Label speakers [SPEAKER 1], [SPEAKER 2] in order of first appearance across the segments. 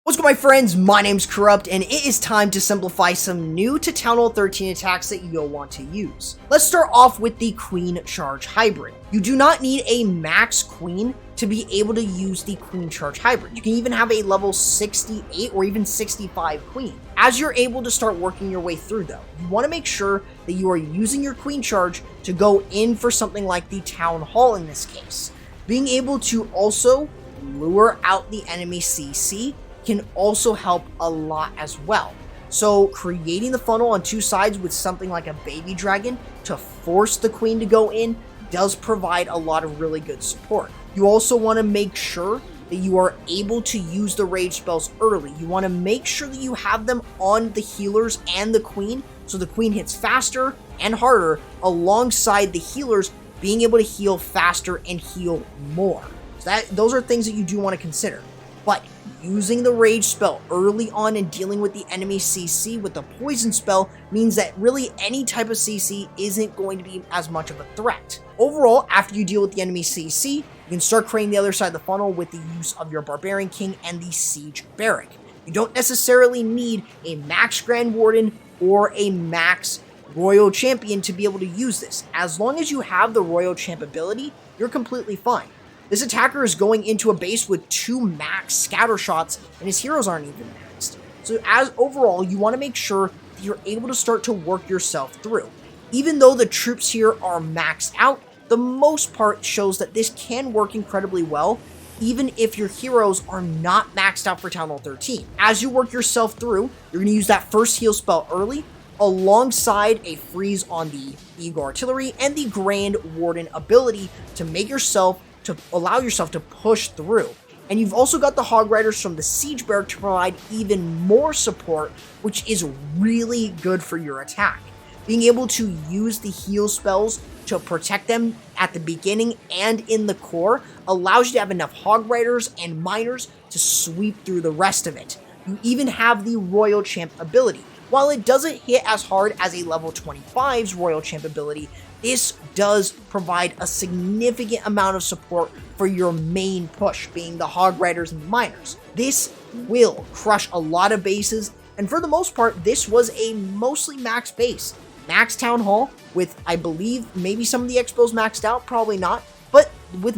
[SPEAKER 1] What's good, my friends? My name's Corrupt, and it is time to simplify some new to Town Hall 13 attacks that you'll want to use. Let's start off with the Queen Charge Hybrid. You do not need a max Queen to be able to use the Queen Charge Hybrid. You can even have a level 68 or even 65 Queen. As you're able to start working your way through though, you want to make sure that you are using your Queen Charge to go in for something like the Town Hall in this case. Being able to also lure out the enemy CC can also help a lot as well. So creating the funnel on two sides with something like a baby dragon to force the queen to go in does provide a lot of really good support. You also want to make sure that you are able to use the rage spells early. You want to make sure that you have them on the healers and the queen, so the queen hits faster and harder alongside the healers being able to heal faster and heal more. So those are things that you do want to consider. But using the rage spell early on and dealing with the enemy CC with the poison spell means that really any type of CC isn't going to be as much of a threat. Overall, after you deal with the enemy CC, you can start creating the other side of the funnel with the use of your Barbarian King and the Siege Barrack. You don't necessarily need a max Grand Warden or a max Royal Champion to be able to use this. As long as you have the Royal Champ ability, you're completely fine. This attacker is going into a base with 2 max scatter shots, and his heroes aren't even maxed. So as overall, you want to make sure that you're able to start to work yourself through. Even though the troops here are maxed out, the most part shows that this can work incredibly well, even if your heroes are not maxed out for Town Hall 13. As you work yourself through, you're going to use that first heal spell early, alongside a freeze on the Eagle Artillery and the Grand Warden ability to allow yourself to push through. And you've also got the Hog Riders from the Siege Barrack to provide even more support, which is really good for your attack. Being able to use the heal spells to protect them at the beginning and in the core allows you to have enough Hog Riders and Miners to sweep through the rest of it. You even have the Royal Champ ability. While it doesn't hit as hard as a level 25's Royal Champ ability, this does provide a significant amount of support for your main push, being the Hog Riders and the Miners. This will crush a lot of bases, and for the most part, this was a mostly max base. Max Town Hall, with, I believe, maybe some of the expos maxed out, probably not, but with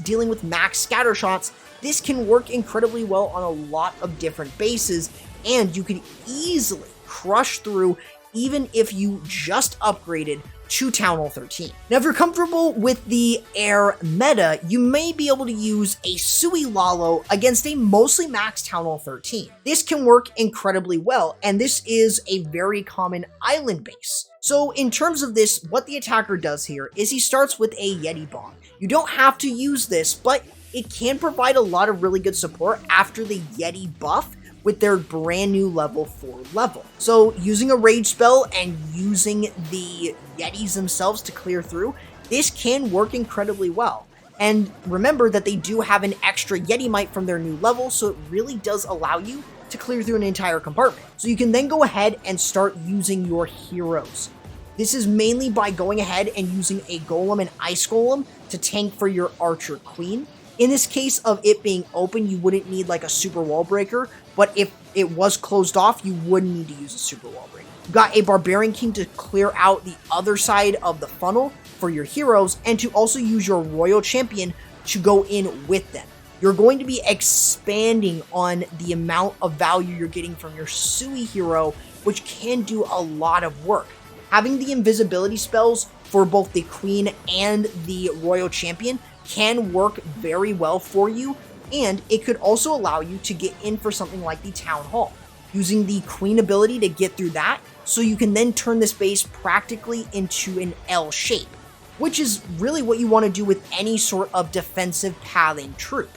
[SPEAKER 1] dealing with max scatter shots, this can work incredibly well on a lot of different bases, and you can easily crush through even if you just upgraded to Town Hall 13. Now, if you're comfortable with the air meta, you may be able to use a Sui Lalo against a mostly maxed Town Hall 13. This can work incredibly well, and this is a very common island base. So in terms of this, what the attacker does here is he starts with a Yeti Bomb. You don't have to use this, but it can provide a lot of really good support after the Yeti buff with their brand new level 4 level. So using a rage spell and using the Yetis themselves to clear through, this can work incredibly well. And remember that they do have an extra Yeti Might from their new level, so it really does allow you to clear through an entire compartment. So you can then go ahead and start using your heroes. This is mainly by going ahead and using a Golem and Ice Golem to tank for your Archer Queen. In this case of it being open, you wouldn't need like a super wall breaker, but if it was closed off, you wouldn't need to use a super wall breaker. You've got a Barbarian King to clear out the other side of the funnel for your heroes, and to also use your Royal Champion to go in with them. You're going to be expanding on the amount of value you're getting from your Sui Hero, which can do a lot of work. Having the invisibility spells for both the Queen and the Royal Champion can work very well for you, and it could also allow you to get in for something like the Town Hall, using the Queen ability to get through that, so you can then turn this base practically into an L shape, which is really what you want to do with any sort of defensive pathing troop.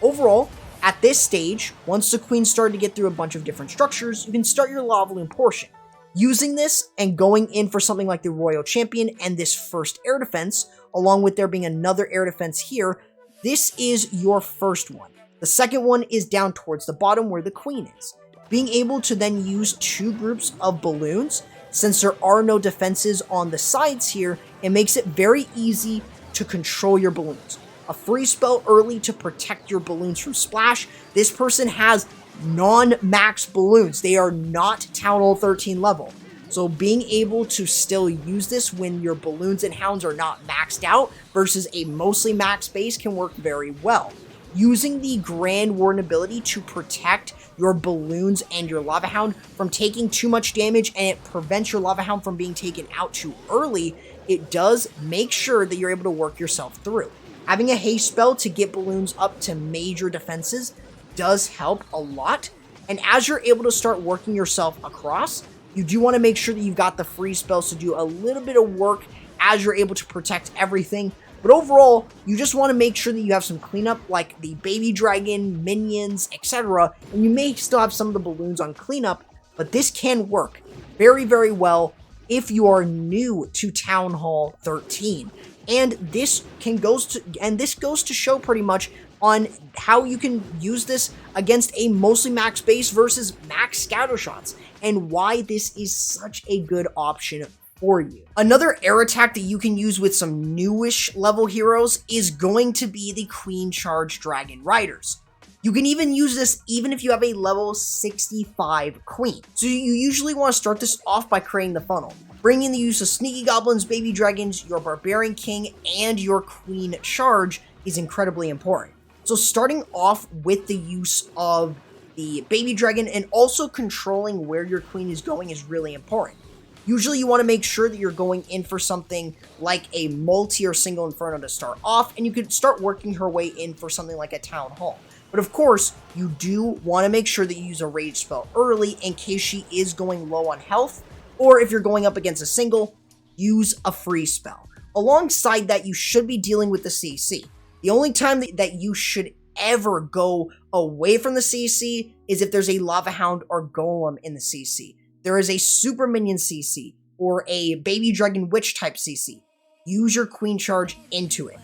[SPEAKER 1] Overall, at this stage, once the Queen started to get through a bunch of different structures, you can start your Lavaloon portion. Using this and going in for something like the Royal Champion and this first air defense, along with there being another air defense here, this is your first one. The second one is down towards the bottom where the Queen is. Being able to then use 2 groups of balloons, since there are no defenses on the sides here, it makes it very easy to control your balloons. A free spell early to protect your balloons from splash. This person has non-max balloons. They are not Town Hall 13 level. So being able to still use this when your balloons and hounds are not maxed out versus a mostly max base can work very well. Using the Grand Warden ability to protect your balloons and your Lava Hound from taking too much damage, and it prevents your Lava Hound from being taken out too early, it does make sure that you're able to work yourself through. Having a haste spell to get balloons up to major defenses does help a lot, and as you're able to start working yourself across, you do want to make sure that you've got the free spells to do a little bit of work as you're able to protect everything. But overall, you just want to make sure that you have some cleanup like the baby dragon, minions, etc. And you may still have some of the balloons on cleanup, but this can work very, very well if you are new to Town Hall 13. And this goes to show pretty much on how you can use this against a mostly max base versus max scatter shots, and why this is such a good option for you. Another air attack that you can use with some newish level heroes is going to be the Queen Charge Dragon Riders. You can even use this even if you have a level 65 Queen. So you usually want to start this off by creating the funnel. Bring in the use of Sneaky Goblins, Baby Dragons, your Barbarian King, and your Queen Charge is incredibly important. So starting off with the use of the Baby Dragon and also controlling where your Queen is going is really important. Usually you want to make sure that you're going in for something like a multi or single Inferno to start off, and you could start working her way in for something like a Town Hall. But of course, you do want to make sure that you use a rage spell early in case she is going low on health, or if you're going up against a single, use a free spell. Alongside that, you should be dealing with the CC. The only time that you should ever go away from the CC is if there's a Lava Hound or Golem in the CC. There is a Super Minion CC or a Baby Dragon Witch type CC. Use your Queen Charge into it.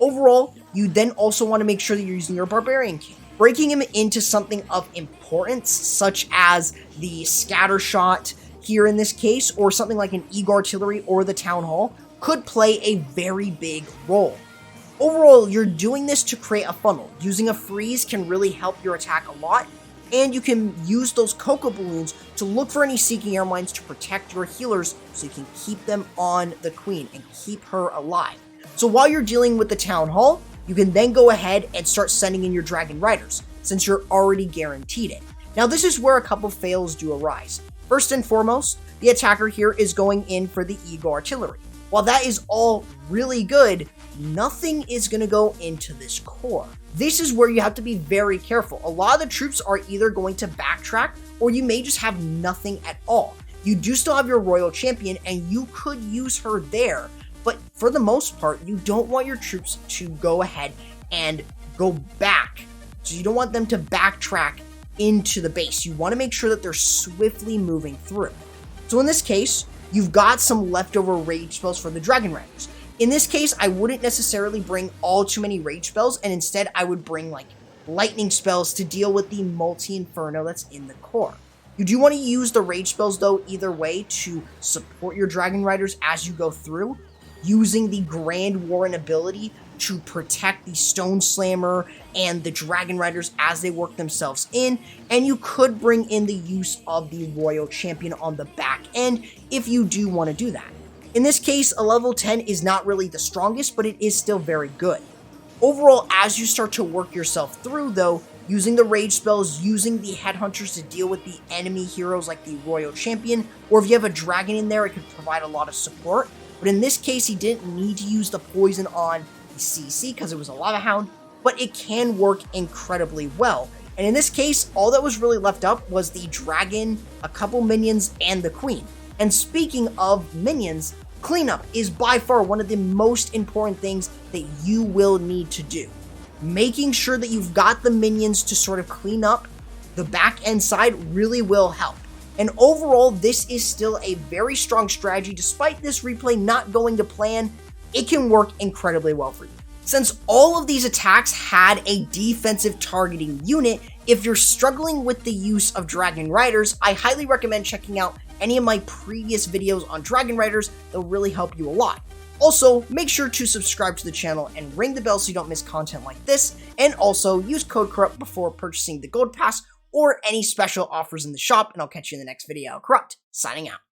[SPEAKER 1] Overall, you then also want to make sure that you're using your Barbarian King. Breaking him into something of importance, such as the Scatter Shot here in this case, or something like an Eagle Artillery or the Town Hall, could play a very big role. Overall, you're doing this to create a funnel. Using a freeze can really help your attack a lot, and you can use those Cocoa Balloons to look for any Seeking Air Mines to protect your healers so you can keep them on the Queen and keep her alive. So while you're dealing with the Town Hall, you can then go ahead and start sending in your Dragon Riders, since you're already guaranteed it. Now this is where a couple fails do arise. First and foremost, the attacker here is going in for the Eagle Artillery. While that is all really good, nothing is going to go into this core. This is where you have to be very careful. A lot of the troops are either going to backtrack, or you may just have nothing at all. You do still have your Royal Champion, and you could use her there, but for the most part, you don't want your troops to go ahead and go back. So you don't want them to backtrack into the base. You want to make sure that they're swiftly moving through. So in this case, you've got some leftover rage spells for the Dragon Riders. In this case, I wouldn't necessarily bring all too many rage spells, and instead I would bring like lightning spells to deal with the multi-inferno that's in the core. You do want to use the rage spells though either way to support your Dragon Riders as you go through, using the Grand Warden ability to protect the Stone Slammer and the Dragon Riders as they work themselves in, and you could bring in the use of the Royal Champion on the back end if you do want to do that. In this case, a level 10 is not really the strongest, but it is still very good. Overall, as you start to work yourself through though, using the rage spells, using the headhunters to deal with the enemy heroes like the Royal Champion, or if you have a dragon in there, it could provide a lot of support. But in this case, he didn't need to use the poison on the CC because it was a Lava Hound, but it can work incredibly well. And in this case, all that was really left up was the dragon, a couple minions, and the queen. And speaking of minions, cleanup is by far one of the most important things that you will need to do. Making sure that you've got the minions to sort of clean up the back end side really will help. And overall, this is still a very strong strategy. Despite this replay not going to plan, it can work incredibly well for you. Since all of these attacks had a defensive targeting unit, if you're struggling with the use of Dragon Riders, I highly recommend checking out any of my previous videos on Dragon Riders. They'll really help you a lot. Also, make sure to subscribe to the channel and ring the bell so you don't miss content like this, and also use code CORRUPT before purchasing the Gold Pass or any special offers in the shop, and I'll catch you in the next video. Corrupt, signing out.